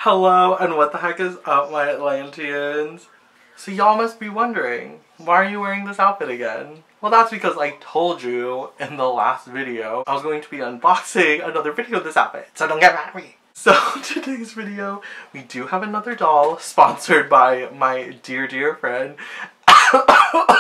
Hello, and what the heck is up, my Atlanteans? So y'all must be wondering, why are you wearing this outfit again? Well, that's because I told you in the last video I was going to be unboxing another video of this outfit, so don't get mad at me. So today's video, we do have another doll sponsored by my dear friend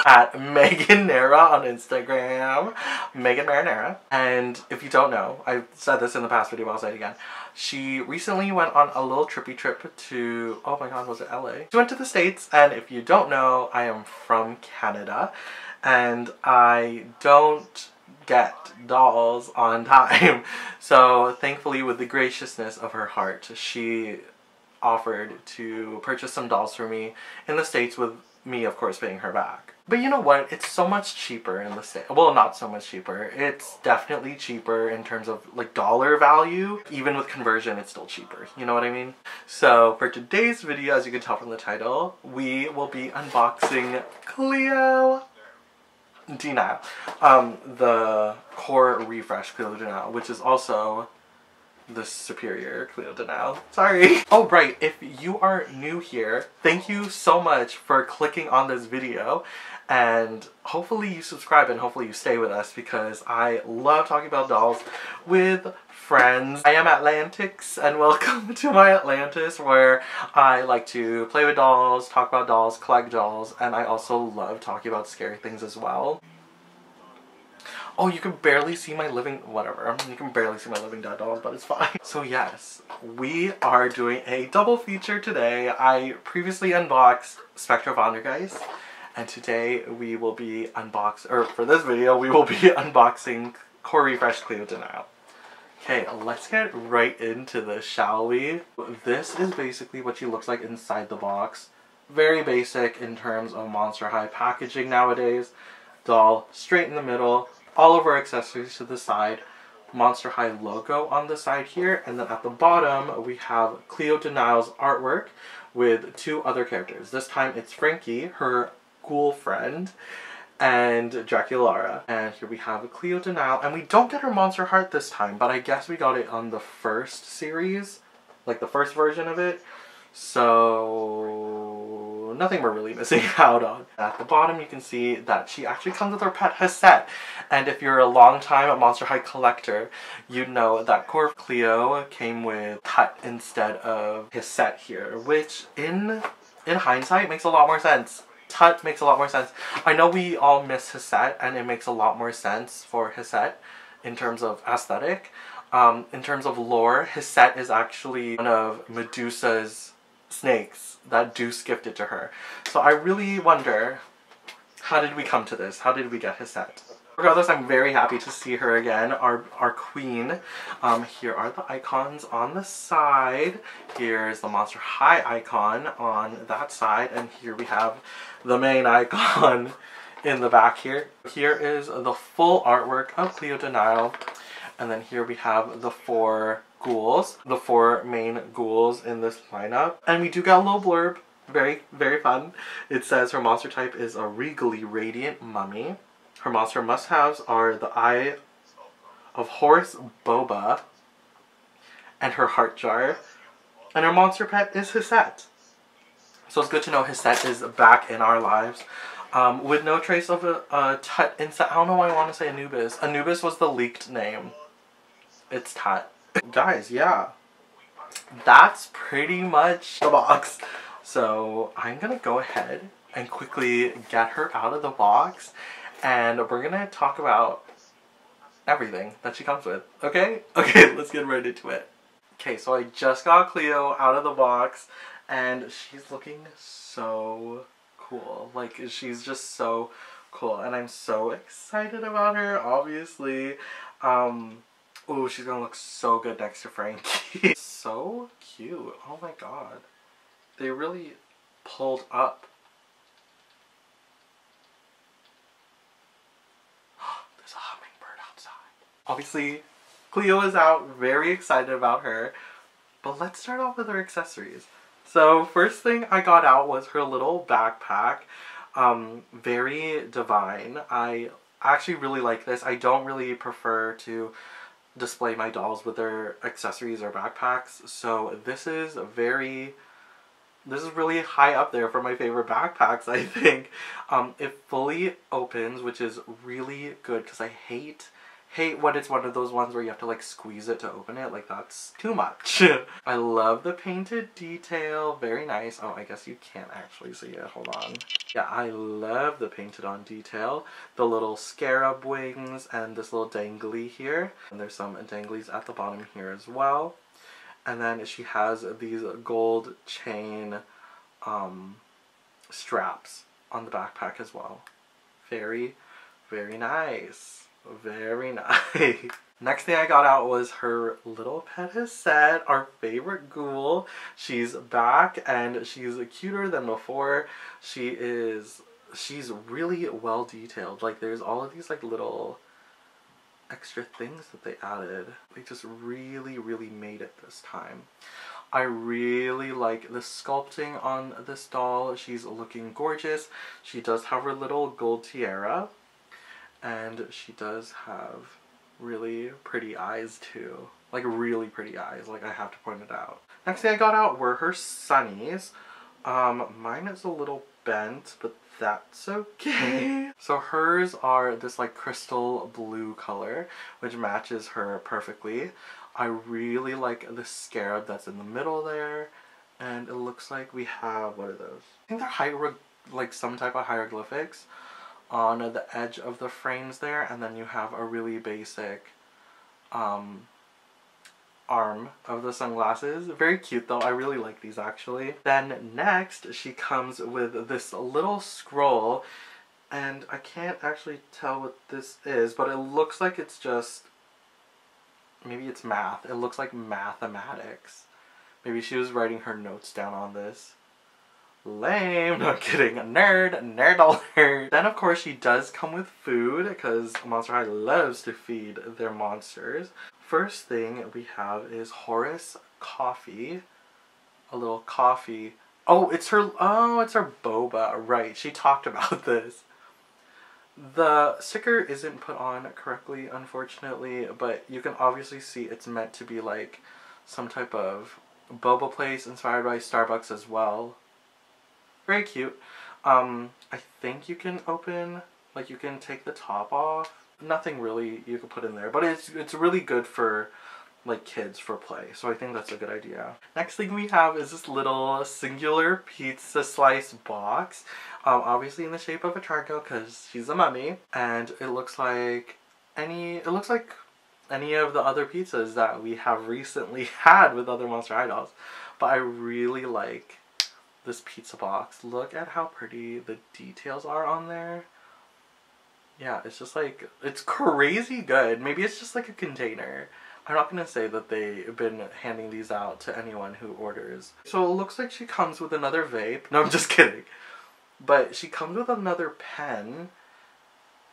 at Megan Nara on Instagram, Megan Marinara. And if you don't know, I said this in the past video, but I'll say it again. She recently went on a little trippy trip to, oh my god, was it LA? She went to the States, and if you don't know, I am from Canada, and I don't get dolls on time. So thankfully, with the graciousness of her heart, she offered to purchase some dolls for me in the States, with me of course paying her back. But you know what? It's so much cheaper in the States. Well, not so much cheaper. It's definitely cheaper in terms of like dollar value. Even with conversion, it's still cheaper. You know what I mean? So for today's video, as you can tell from the title, we will be unboxing Cleo DeNile. The core refresh Cleo DeNile, which is also the superior Cleo DeNile. Sorry. Oh right, if you are new here, thank you so much for clicking on this video, and hopefully you subscribe and hopefully you stay with us, because I love talking about dolls with friends. I am Atlantix, and welcome to my Atlantis, where I like to play with dolls, talk about dolls, collect dolls, and I also love talking about scary things as well. Oh, you can barely see my living, whatever. You can barely see my living dead dolls, but it's fine. So yes, we are doing a double feature today. I previously unboxed Spectre Vondergeist, and today we will be for this video, we will be unboxing Core Refresh Cleo DeNile. Okay, let's get right into this, shall we? This is basically what she looks like inside the box. Very basic in terms of Monster High packaging nowadays. Doll straight in the middle. All of our accessories to the side, Monster High logo on the side here, and then at the bottom we have Cleo DeNile's artwork with two other characters. This time it's Frankie, her ghoul friend, and Draculara. And here we have Cleo DeNile, and we don't get her Monster Heart this time, but I guess we got it on the first series, like the first version of it. So nothing we're really missing out on. At the bottom you can see that she actually comes with her pet Hesette, and if you're a long time Monster High collector, you know that Core Cleo came with Tut instead of Hesette here, which in hindsight makes a lot more sense. Tut makes a lot more sense. I know we all miss Hesette, and it makes a lot more sense for Hesette in terms of aesthetic. In terms of lore, Hesette is actually one of Medusa's snakes that Zeus gifted to her. So I really wonder, how did we come to this? How did we get Hesette? Regardless, I'm very happy to see her again, our queen. Here are the icons on the side. Here's the Monster High icon on that side, and here we have the main icon in the back here. Here is the full artwork of Cleo DeNile, and then here we have the four ghouls, the four main ghouls in this lineup. And we do get a little blurb, very fun. It says her monster type is a regally radiant mummy. Her monster must-haves are the Eye of Horus Boba and her heart jar. And her monster pet is Hesette. So it's good to know Hesette is back in our lives. With no trace of a Tut Insta. I don't know why I want to say Anubis. Anubis was the leaked name. It's Tut. Guys, yeah. That's pretty much the box. So I'm gonna go ahead and quickly get her out of the box, and we're gonna talk about everything that she comes with, okay? Okay, let's get right into it. Okay, so I just got Cleo out of the box, and she's looking so cool. Like, she's just so cool, and I'm so excited about her, obviously. Ooh, she's gonna look so good next to Frankie. So cute, oh my god. They really pulled up. There's a hummingbird outside. Obviously, Cleo is out, very excited about her. But let's start off with her accessories. So first thing I got out was her little backpack. Very divine. I actually really like this. I don't really prefer to display my dolls with their accessories or backpacks. So this is really high up there for my favorite backpacks, I think. It fully opens, which is really good because I hate when it's one of those ones where you have to like squeeze it to open it. Like, that's too much. I love the painted detail. Very nice. Oh, I guess you can't actually see it. Hold on. Yeah, I love the painted on detail. The little scarab wings and this little dangly here. And there's some danglies at the bottom here as well. And then she has these gold chain straps on the backpack as well. Very, very nice. Very nice. Next thing I got out was her little Pedicet, our favorite ghoul. She's back and she's cuter than before. She's really well detailed. Like, there's all of these like little extra things that they added. They just really, really made it this time. I really like the sculpting on this doll. She's looking gorgeous. She does have her little gold tiara. And she does have really pretty eyes too. Like, really pretty eyes. Like, I have to point it out. Next thing I got out were her sunnies. Mine is a little bent, but that's okay. So hers are this like crystal blue color, which matches her perfectly. I really like the scarab that's in the middle there. And it looks like we have, what are those? I think they're like some type of hieroglyphics on the edge of the frames there, and then you have a really basic arm of the sunglasses. Very cute though. I really like these actually. Then next she comes with this little scroll, and I can't actually tell what this is, but it looks like it's just, maybe it's math. It looks like mathematics. Maybe she was writing her notes down on this. Lame. No, I'm kidding. Nerd alert. Then of course she does come with food because Monster High loves to feed their monsters. First thing we have is Horace coffee. A little coffee. Oh, it's her boba. Right. She talked about this. The sticker isn't put on correctly, unfortunately, but you can obviously see it's meant to be like some type of boba place inspired by Starbucks as well. Very cute. I think you can open, like, you can take the top off. Nothing really you could put in there, but it's really good for like kids for play, so I think that's a good idea. Next thing we have is this little singular pizza slice box, obviously in the shape of a triangle because she's a mummy, and it looks like any of the other pizzas that we have recently had with other Monster High dolls. But I really like this pizza box. Look at how pretty the details are on there. Yeah, it's just like, it's crazy good. Maybe it's just like a container. I'm not gonna say that they've been handing these out to anyone who orders. So it looks like she comes with another vape. No, I'm just kidding. But she comes with another pen,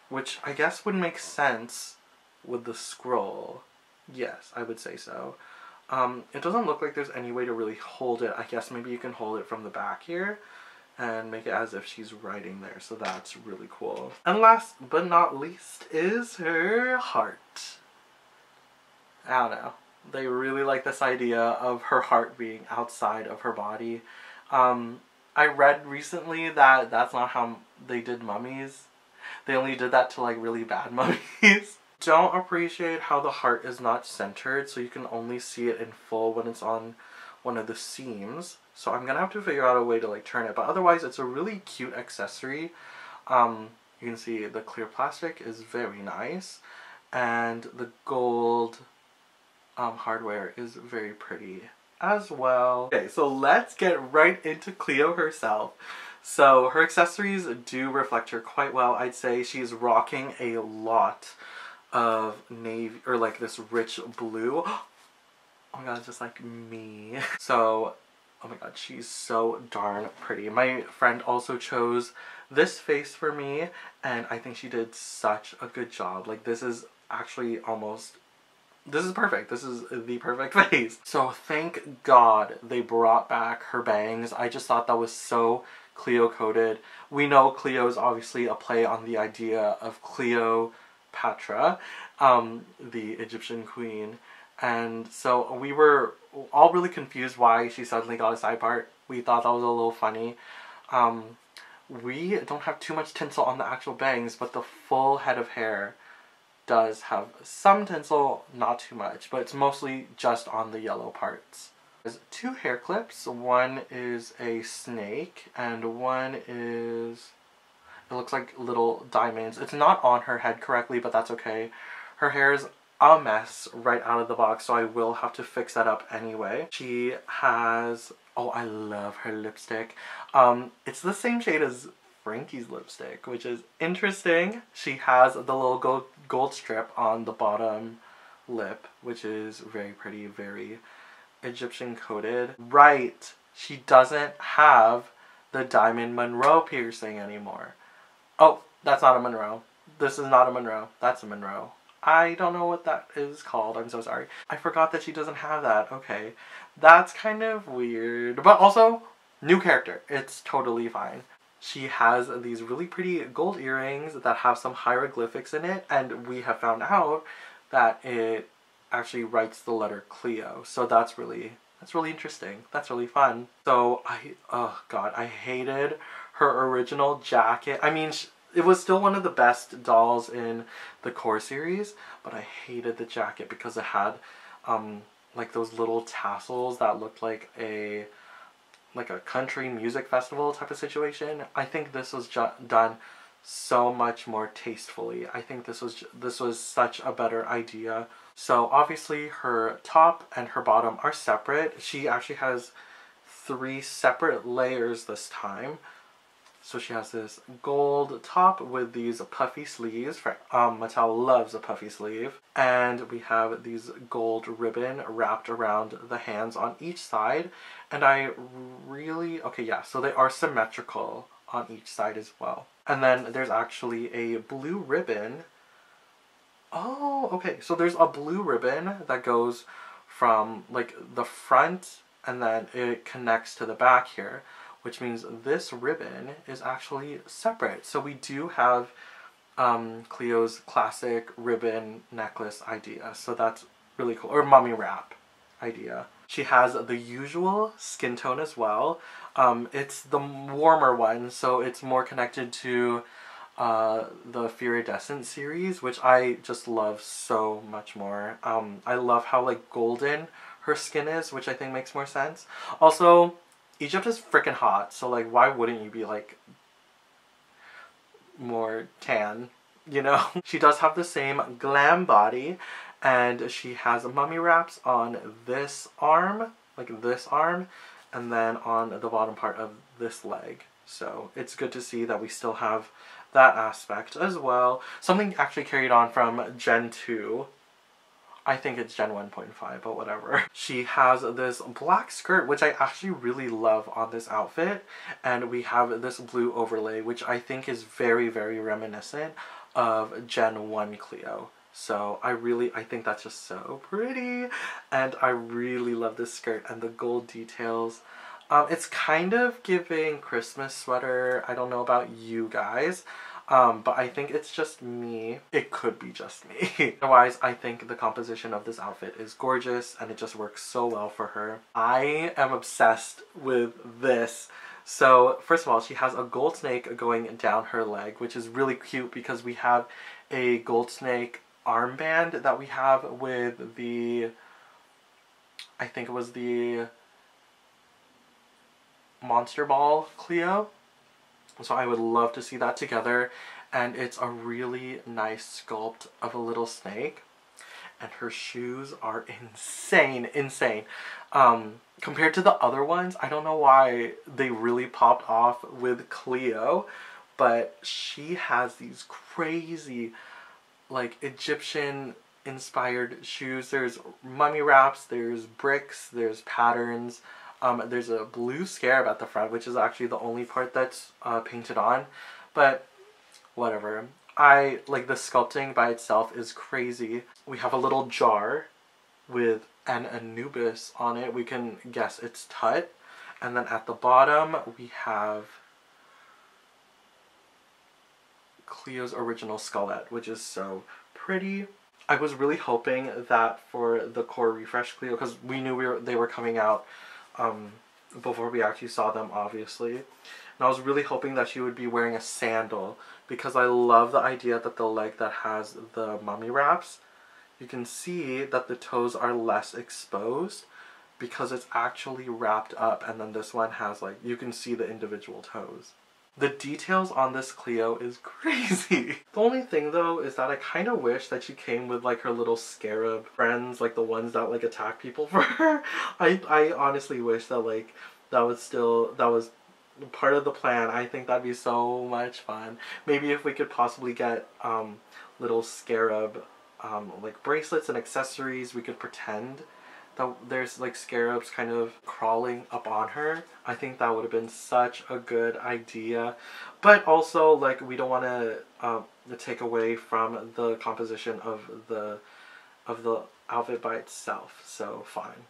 which I guess would make sense with the scroll. Yes, I would say so. It doesn't look like there's any way to really hold it. I guess maybe you can hold it from the back here and make it as if she's writing there. So that's really cool. And last but not least is her heart. I don't know. They really like this idea of her heart being outside of her body. I read recently that that's not how they did mummies. They only did that to like really bad mummies. Don't appreciate how the heart is not centered, so you can only see it in full when it's on one of the seams. So I'm gonna have to figure out a way to like turn it, but otherwise it's a really cute accessory. You can see the clear plastic is very nice, and the gold hardware is very pretty as well. Okay, so let's get right into Cleo herself. So her accessories do reflect her quite well. I'd say she's rocking a lot of navy, or like this rich blue. Oh my god, just like me. So, oh my god, she's so darn pretty. My friend also chose this face for me, and I think she did such a good job. Like, this is actually almost, this is perfect. This is the perfect face. So thank God they brought back her bangs. I just thought that was so Cleo-coded. We know Cleo is obviously a play on the idea of Cleopatra. the Egyptian queen. And so we were all really confused why she suddenly got a side part. We thought that was a little funny. We don't have too much tinsel on the actual bangs, but the full head of hair does have some tinsel, not too much, but it's mostly just on the yellow parts. There's 2 hair clips. One is a snake, and one is, it looks like little diamonds. It's not on her head correctly, but that's okay. Her hair is a mess right out of the box, so I will have to fix that up anyway. She has, oh, I love her lipstick. It's the same shade as Frankie's lipstick, which is interesting. She has the little gold strip on the bottom lip, which is very pretty, very Egyptian coded. Right, she doesn't have the Diamond Monroe piercing anymore. Oh, that's not a Monroe. This is not a Monroe. That's a Monroe. I don't know what that is called. I'm so sorry. I forgot that she doesn't have that. Okay. That's kind of weird. But also, new character. It's totally fine. She has these really pretty gold earrings that have some hieroglyphics in it. And we have found out that it actually writes the letter Cleo. So that's really interesting. That's really fun. So oh god, I hated her original jacket. I mean, it was still one of the best dolls in the core series, but I hated the jacket because it had like those little tassels that looked like a country music festival type of situation. I think this was done so much more tastefully. I think this was such a better idea. So obviously her top and her bottom are separate. She actually has 3 separate layers this time. So she has this gold top with these puffy sleeves. Mattel loves a puffy sleeve. And we have these gold ribbon wrapped around the hands on each side. And okay, yeah, so they are symmetrical on each side as well. And then there's actually a blue ribbon. Oh, okay, so there's a blue ribbon that goes from like the front and then it connects to the back here, which means this ribbon is actually separate. So we do have Cleo's classic ribbon necklace idea. So that's really cool. Or mummy wrap idea. She has the usual skin tone as well. It's the warmer one, so it's more connected to the Iridescent series, which I just love so much more. I love how like golden her skin is, which I think makes more sense. Also, Egypt is freaking hot, so like why wouldn't you be like more tan, you know? She does have the same glam body, and she has mummy wraps on this arm, like this arm, and then on the bottom part of this leg. So it's good to see that we still have that aspect as well. Something actually carried on from Gen 2. I think it's Gen 1.5, but whatever. She has this black skirt, which I actually really love on this outfit. And we have this blue overlay, which I think is very, very reminiscent of Gen 1 Cleo. So I think that's just so pretty. And I really love this skirt and the gold details. It's kind of giving Christmas sweater. I don't know about you guys. But I think it's just me. It could be just me. Otherwise, I think the composition of this outfit is gorgeous and it just works so well for her. I am obsessed with this. So first of all, she has a gold snake going down her leg, which is really cute because we have a gold snake armband that we have with the, I think it was the Monster Ball Cleo. So I would love to see that together. And it's a really nice sculpt of a little snake. And her shoes are insane, insane. Compared to the other ones, I don't know why they really popped off with Cleo. But she has these crazy, like, Egyptian inspired shoes. There's mummy wraps, there's bricks, there's patterns. There's a blue scarab at the front, which is actually the only part that's painted on. But whatever. Like the sculpting by itself is crazy. We have a little jar with an Anubis on it. We can guess it's Tut. And then at the bottom we have Cleo's original skullet, which is so pretty. I was really hoping that for the core refresh Cleo, because we knew they were coming out before we actually saw them, obviously. And I was really hoping that she would be wearing a sandal, because I love the idea that the leg that has the mummy wraps, you can see that the toes are less exposed because it's actually wrapped up, and then this one has, like, you can see the individual toes. The details on this Cleo is crazy. The only thing though is that I kind of wish that she came with like her little scarab friends, like the ones that like attack people for her. I honestly wish that like that was part of the plan. I think that'd be so much fun. Maybe if we could possibly get little scarab like bracelets and accessories, we could pretend that there's like scarabs kind of crawling up on her. I think that would have been such a good idea. But also, like, we don't want to take away from the composition of the outfit by itself, so fine.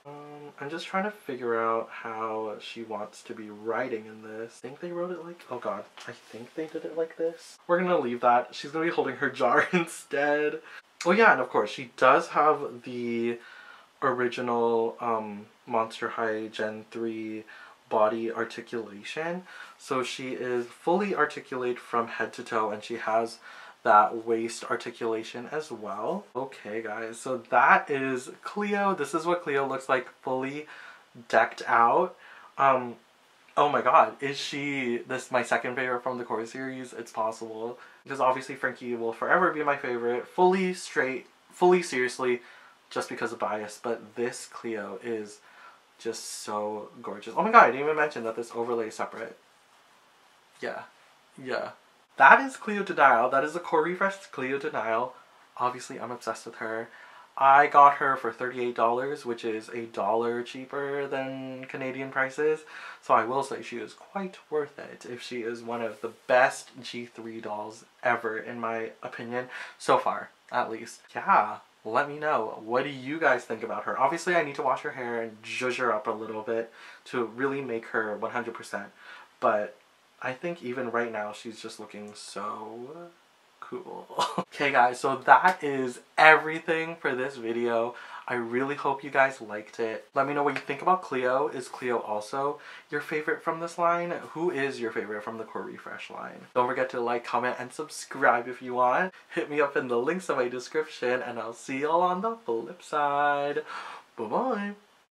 I'm just trying to figure out how she wants to be writing in this. I think they wrote it like, oh god, I think they did it like this. We're gonna leave that. She's gonna be holding her jar instead. Oh yeah, and of course, she does have the original Monster High Gen 3 body articulation. So she is fully articulate from head to toe, and she has that waist articulation as well. Okay guys, so that is Cleo. This is what Cleo looks like fully decked out. Oh my god, is she my second favorite from the core series? It's possible. Because obviously Frankie will forever be my favorite. Fully straight, fully seriously, just because of bias, but this Cleo is just so gorgeous. Oh my god, I didn't even mention that this overlay is separate. Yeah. Yeah. That is Cleo DeNile. That is the core refresh Cleo DeNile. Obviously, I'm obsessed with her. I got her for $38, which is $1 cheaper than Canadian prices. So I will say she is quite worth it if she is one of the best G3 dolls ever, in my opinion. So far, at least. Yeah. Let me know. What do you guys think about her? Obviously, I need to wash her hair and zhuzh her up a little bit to really make her 100%. But I think even right now, she's just looking so cool. Okay guys, so that is everything for this video. I really hope you guys liked it. Let me know what you think about Cleo. Is Cleo also your favorite from this line? Who is your favorite from the core refresh line? Don't forget to like, comment, and subscribe if you want. Hit me up in the links in my description, and I'll see y'all on the flip side. Bye bye.